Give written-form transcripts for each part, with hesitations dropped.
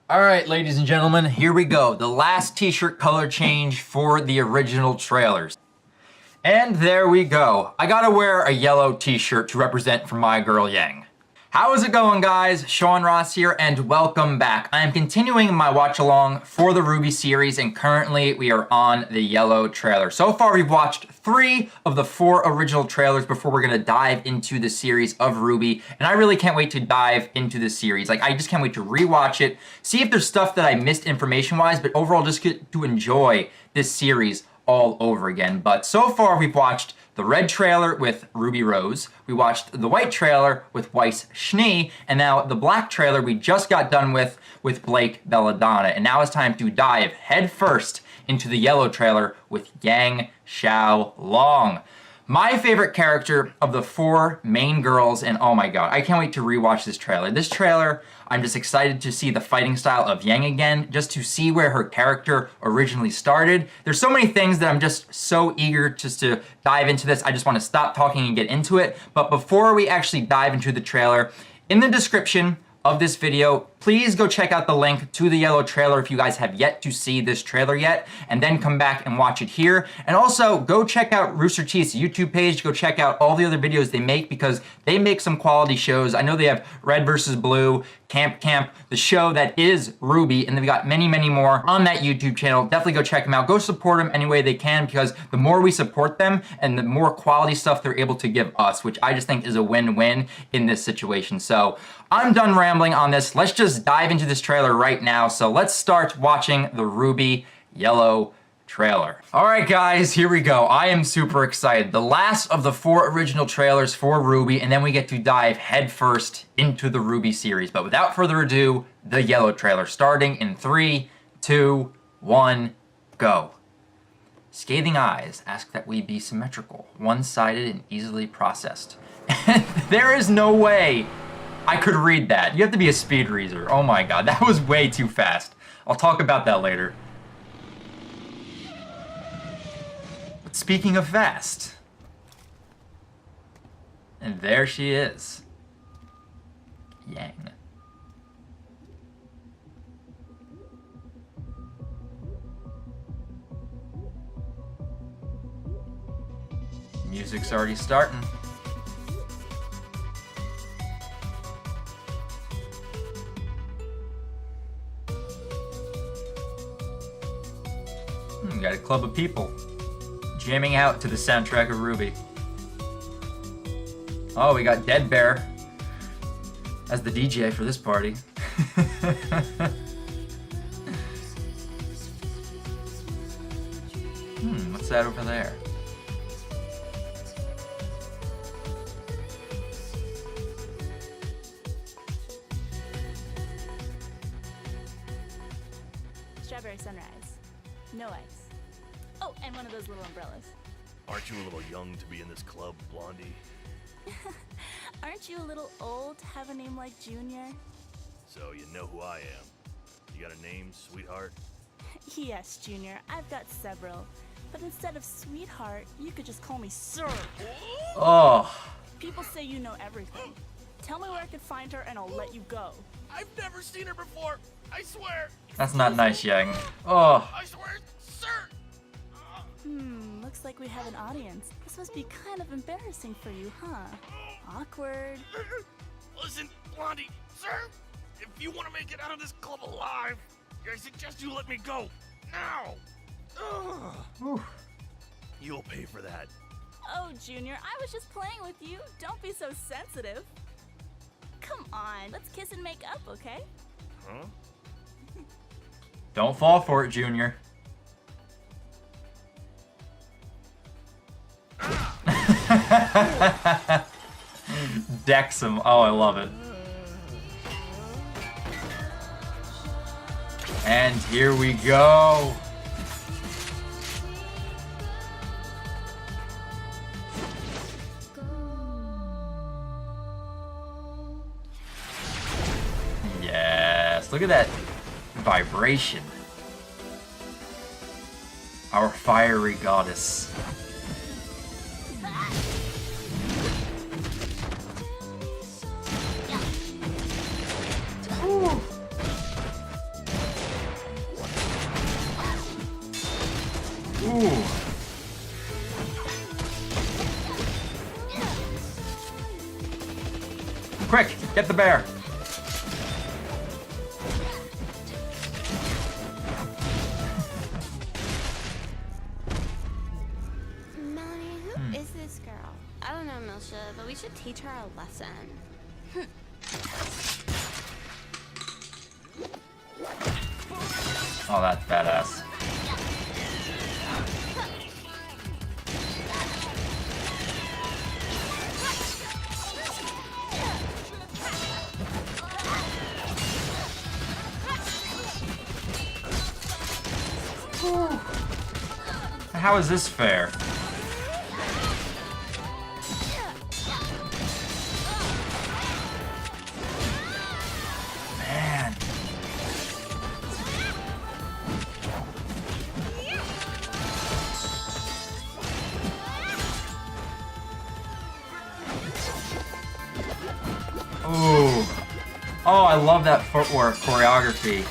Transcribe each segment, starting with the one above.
All right, ladies and gentlemen, here we go. The last t-shirt color change for the original trailers. And there we go. I gotta wear a yellow t-shirt to represent for my girl Yang. How is it going, guys? Sean Ross here, and welcome back. I am continuing my watch along for the RWBY series, and currently we are on the yellow trailer. So far, we've watched 3 of the 4 original trailers before we're gonna dive into the series of RWBY, and I really can't wait to dive into the series. Like, I just can't wait to rewatch it, see if there's stuff that I missed information-wise, but overall just get to enjoy this series all over again. But so far, we've watched the red trailer with Ruby Rose, we watched the white trailer with Weiss Schnee, and now the black trailer we just got done with Blake Belladonna. And now it's time to dive headfirst into the yellow trailer with Yang Xiaolong. My favorite character of the 4 main girls, and oh my god, I can't wait to rewatch this trailer. This trailer, I'm just excited to see the fighting style of Yang again, just to see where her character originally started. There's so many things that I'm just so eager just to dive into this. I just want to stop talking and get into it. But before we actually dive into the trailer, in the description of this video, please go check out the link to the yellow trailer if you guys have yet to see this trailer yet, and then come back and watch it here. And also, go check out Rooster Teeth's YouTube page, go check out all the other videos they make, because they make some quality shows. I know they have Red vs. Blue, Camp, the show that is RWBY, and they've got many, many more on that YouTube channel. Definitely go check them out. Go support them any way they can, because the more we support them and the more quality stuff they're able to give us, which I just think is a win-win in this situation. So I'm done rambling on this. Let's just dive into this trailer right now. So let's start watching the RWBY yellow trailer. All right, guys, here we go. I am super excited. The last of the 4 original trailers for RWBY, and then we get to dive headfirst into the RWBY series. But without further ado, the yellow trailer, starting in 3, 2, 1, go. Scathing eyes ask that we be symmetrical, one-sided, and easily processed. There is no way I could read that. You have to be a speed reader. Oh my god, that was way too fast. I'll talk about that later. But speaking of fast, and there she is, Yang. Music's already starting. We got a club of people jamming out to the soundtrack of RWBY. Oh, we got Dead Bear as the DJ for this party. What's that over there? Strawberry sunrise. No ice. Oh, and one of those little umbrellas. Aren't you a little young to be in this club, Blondie? Aren't you a little old to have a name like Junior? So you know who I am. You got a name, sweetheart? Yes, Junior, I've got several. But instead of sweetheart, you could just call me Sir. Oh. People say you know everything. Tell me where I could find her and I'll let you go. I've never seen her before. I swear. That's not nice, Yang. Oh. I swear, sir. Looks like we have an audience. This must be kind of embarrassing for you, huh? Awkward. Listen, Blondie, sir. If you want to make it out of this club alive, I suggest you let me go now. You'll pay for that. Oh, Junior, I was just playing with you. Don't be so sensitive. Come on, let's kiss and make up, okay? Huh? Don't fall for it, Junior. Decks him. Oh, I love it. And here we go. Yes, look at that vibration. Our fiery goddess. Ooh. Quick, get the bear. Melanie, who is this girl? I don't know, Milsha, but we should teach her a lesson. Oh, that's badass. How is this fair? Man. Ooh. Oh, I love that footwork choreography.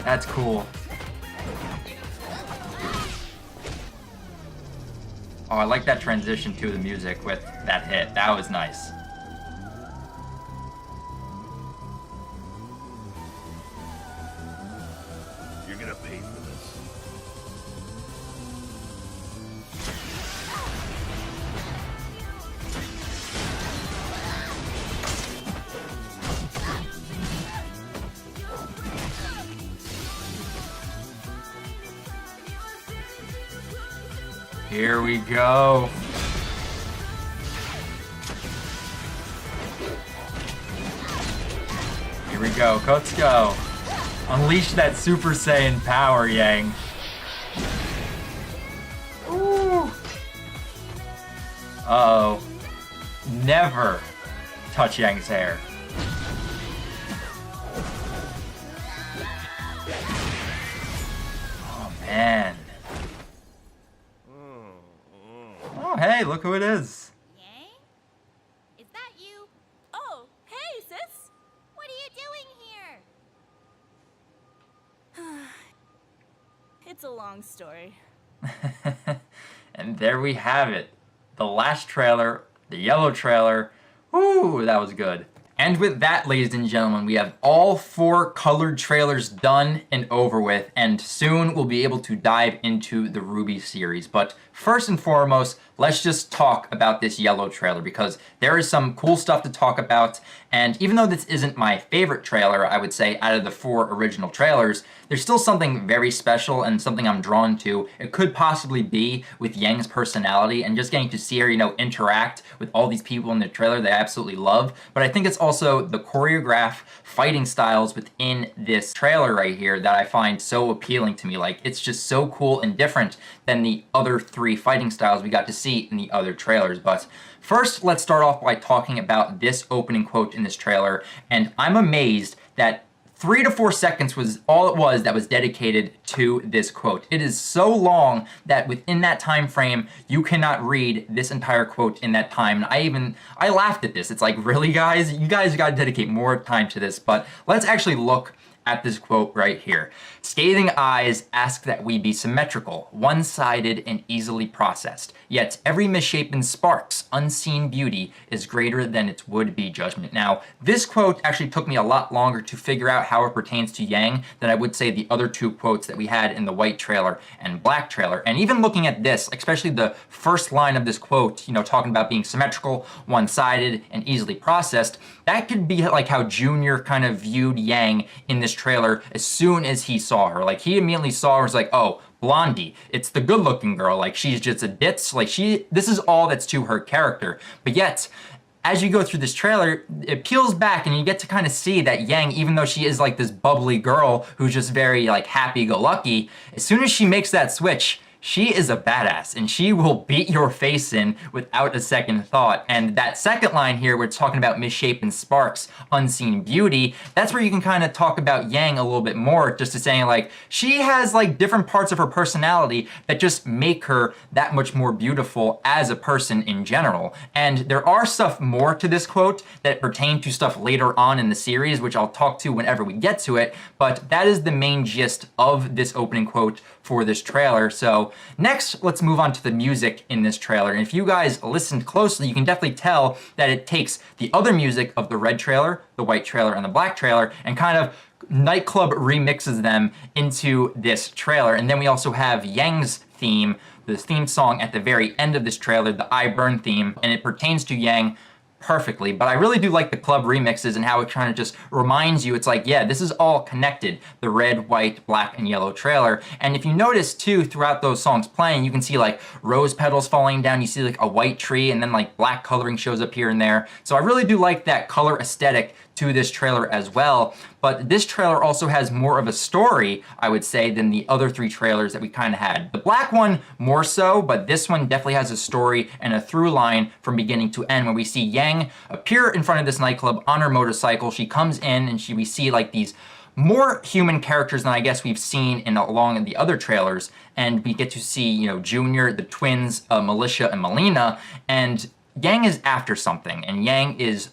That's cool. Oh, I like that transition to the music with that hit. That was nice. You're gonna pay for this. Here we go. Here we go. Let's go. Unleash that Super Saiyan power, Yang. Ooh. Uh-oh. Never touch Yang's hair. Oh, man. Oh, hey, look who it is. Yang? Is that you? Oh, hey, sis. What are you doing here? It's a long story. And there we have it. The last trailer, the yellow trailer. Woo, that was good. And with that, ladies and gentlemen, we have all 4 colored trailers done and over with, and soon we'll be able to dive into the RWBY series. But first and foremost, let's just talk about this yellow trailer, because there is some cool stuff to talk about. And even though this isn't my favorite trailer, I would say, out of the 4 original trailers, there's still something very special and something I'm drawn to. It could possibly be with Yang's personality and just getting to see her, interact with all these people in the trailer that I absolutely love. But I think it's also the choreographed fighting styles within this trailer right here that I find so appealing to me. Like, it's just so cool and different than the other 3 fighting styles we got to see in the other trailers. But first, let's start off by talking about this opening quote in this trailer. And I'm amazed that 3 to 4 seconds was all it was that was dedicated to this quote. It is so long that within that time frame, you cannot read this entire quote in that time. And I laughed at this. It's like, really, guys? You guys gotta dedicate more time to this. But let's actually look at this quote right here. Scathing eyes ask that we be symmetrical, one-sided, and easily processed. Yet every misshapen spark's unseen beauty is greater than its would-be judgment. Now, this quote actually took me a lot longer to figure out how it pertains to Yang than I would say the other 2 quotes that we had in the white trailer and black trailer. And even looking at this, especially the first line of this quote, talking about being symmetrical, one-sided, and easily processed, that could be like how Junior kind of viewed Yang in this trailer as soon as he saw her. Like, he immediately saw her and was like, oh, Blondie, it's the good-looking girl. Like, she's just a ditz. Like, this is all that's to her character. But yet, as you go through this trailer, it peels back and you get to kind of see that Yang, even though she is like this bubbly girl who's just very like happy-go-lucky, as soon as she makes that switch, she is a badass and she will beat your face in without a second thought. And that second line here, where it's talking about misshapen sparks, unseen beauty, that's where you can kind of talk about Yang a little bit more, just to saying like, she has like different parts of her personality that just make her that much more beautiful as a person in general. And there are stuff more to this quote that pertain to stuff later on in the series, which I'll talk to whenever we get to it, but that is the main gist of this opening quote for this trailer. So next, let's move on to the music in this trailer. And if you guys listened closely, you can definitely tell that it takes the other music of the red trailer, the white trailer, and the black trailer, and kind of nightclub remixes them into this trailer. And then we also have Yang's theme, the theme song at the very end of this trailer, the I Burn theme, and it pertains to Yang perfectly. But I really do like the club remixes and how it kind of just reminds you, it's like, yeah, this is all connected, the red, white, black, and yellow trailer. And if you notice too, throughout those songs playing, you can see like rose petals falling down, you see like a white tree, and then like black coloring shows up here and there. So I really do like that color aesthetic to this trailer as well. But this trailer also has more of a story, I would say, than the other three trailers that we kind of had. The black one more so, but this one definitely has a story and a through line from beginning to end, where we see Yang appear in front of this nightclub on her motorcycle. She comes in and we see like these more human characters than I guess we've seen along the other trailers. And we get to see, you know, Junior, the twins, Militia, and Melina. And Yang is after something, and Yang is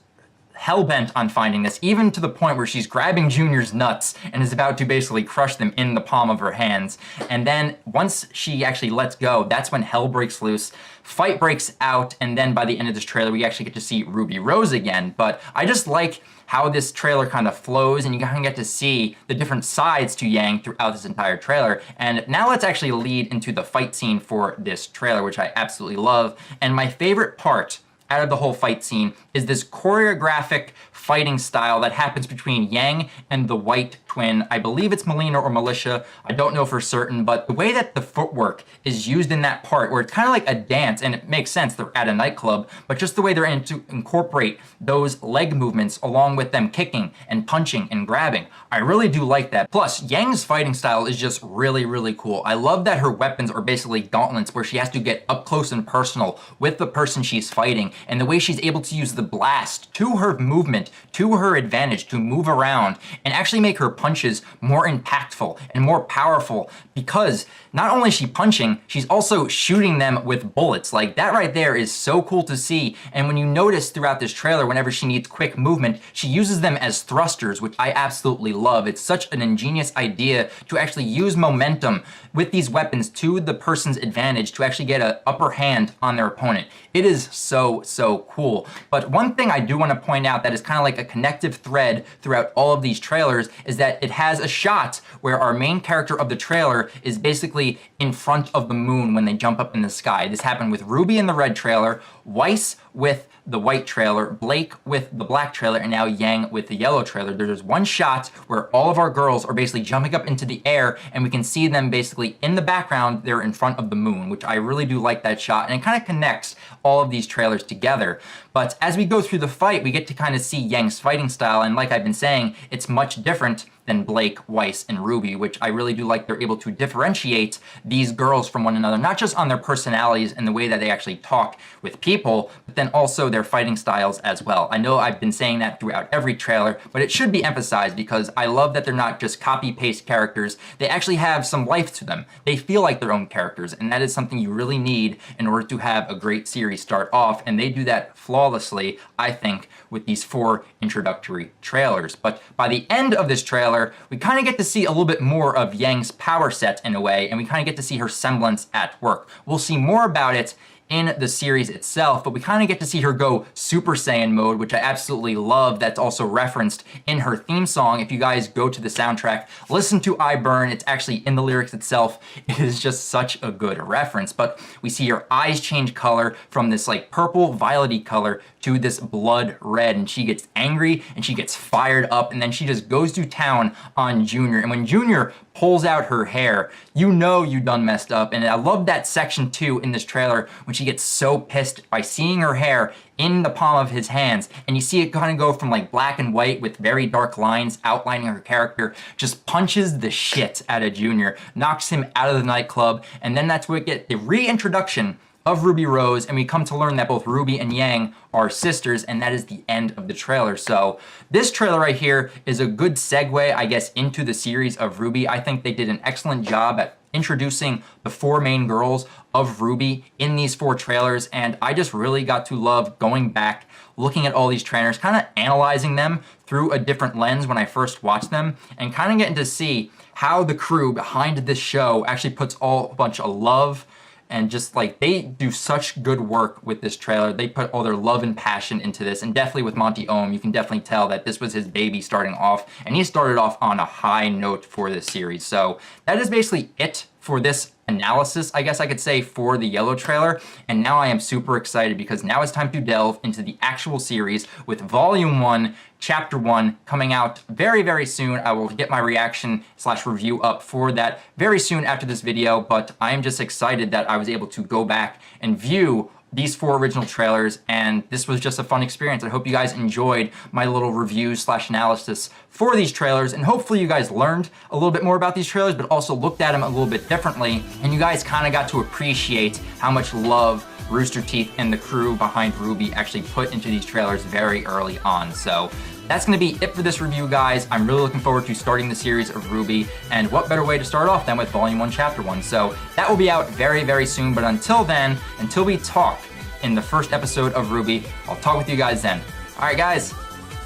hell-bent on finding this, even to the point where she's grabbing Junior's nuts and is about to basically crush them in the palm of her hands. And then once she actually lets go, that's when hell breaks loose, fight breaks out, and then by the end of this trailer, we actually get to see Ruby Rose again. But I just like how this trailer kind of flows, and you kind of get to see the different sides to Yang throughout this entire trailer. And now let's actually lead into the fight scene for this trailer, which I absolutely love. And my favorite part out of the whole fight scene is this choreographic fighting style that happens between Yang and the white twin. I believe it's Melina or Militia. I don't know for certain, but the way that the footwork is used in that part, where it's kind of like a dance, and it makes sense, they're at a nightclub, but just the way they're in to incorporate those leg movements along with them kicking and punching and grabbing. I really do like that. Plus, Yang's fighting style is just really, really cool. I love that her weapons are basically gauntlets where she has to get up close and personal with the person she's fighting, and the way she's able to use the blast to her movement, to her advantage, to move around and actually make her punches more impactful and more powerful, because not only is she punching, she's also shooting them with bullets. Like, that right there is so cool to see. And when you notice throughout this trailer, whenever she needs quick movement, she uses them as thrusters, which I absolutely love. It's such an ingenious idea to actually use momentum with these weapons to the person's advantage to actually get an upper hand on their opponent. It is so, so cool. But one thing I do want to point out that is kind of like a connective thread throughout all of these trailers is that it has a shot where our main character of the trailer is basically in front of the moon when they jump up in the sky. This happened with Ruby in the red trailer, Weiss with the white trailer, Blake with the black trailer, and now Yang with the yellow trailer. There's one shot where all of our girls are basically jumping up into the air, and we can see them basically in the background, they're in front of the moon, which I really do like that shot, and it kind of connects all of these trailers together. But as we go through the fight, we get to kind of see Yang's fighting style, and like I've been saying, it's much different than Blake, Weiss, and Ruby, which I really do like. They're able to differentiate these girls from one another, not just on their personalities and the way that they actually talk with people, but then also their fighting styles as well. I know I've been saying that throughout every trailer, but it should be emphasized because I love that they're not just copy-paste characters. They actually have some life to them. They feel like their own characters, and that is something you really need in order to have a great series start off, and they do that flawlessly, I think, with these 4 introductory trailers. But by the end of this trailer, we kind of get to see a little bit more of Yang's power set in a way, and we kind of get to see her semblance at work. We'll see more about it in the series itself, but we kind of get to see her go Super Saiyan mode, which I absolutely love. That's also referenced in her theme song. If you guys go to the soundtrack, listen to I Burn, it's actually in the lyrics itself. It is just such a good reference. But we see her eyes change color from this like purple violety color to this blood red, and she gets angry and she gets fired up, and then she just goes to town on Junior. And when Junior pulls out her hair, you know you done messed up. And I love that section 2 in this trailer when she gets so pissed by seeing her hair in the palm of his hands, and you see it kind of go from like black and white with very dark lines outlining her character, just punches the shit out of Junior, knocks him out of the nightclub, and then that's where we get the reintroduction of Ruby Rose, and we come to learn that both Ruby and Yang are sisters, and that is the end of the trailer. So this trailer right here is a good segue, I guess, into the series of RWBY. I think they did an excellent job at introducing the 4 main girls of RWBY in these 4 trailers, and I just really got to love going back, looking at all these trailers, kind of analyzing them through a different lens when I first watched them, and kind of getting to see how the crew behind this show actually puts a bunch of love, and just like they do such good work with this trailer. They put all their love and passion into this, and definitely with Monty Oum, you can definitely tell that this was his baby starting off, and he started off on a high note for this series. So that is basically it for this analysis, I guess I could say, for the yellow trailer. And now I am super excited because now it's time to delve into the actual series with Volume 1, Chapter 1 coming out very, very soon. I will get my reaction / review up for that very soon after this video, but I am just excited that I was able to go back and view these 4 original trailers, and this was just a fun experience. I hope you guys enjoyed my little reviews / analysis for these trailers, and hopefully you guys learned a little bit more about these trailers, but also looked at them a little bit differently, and you guys kind of got to appreciate how much love Rooster Teeth and the crew behind RWBY actually put into these trailers very early on. So that's going to be it for this review, guys. I'm really looking forward to starting the series of RWBY, and what better way to start off than with Volume 1, Chapter 1. So that will be out very, very soon, but until then, until we talk in the first episode of RWBY, I'll talk with you guys then. All right, guys,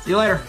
see you later.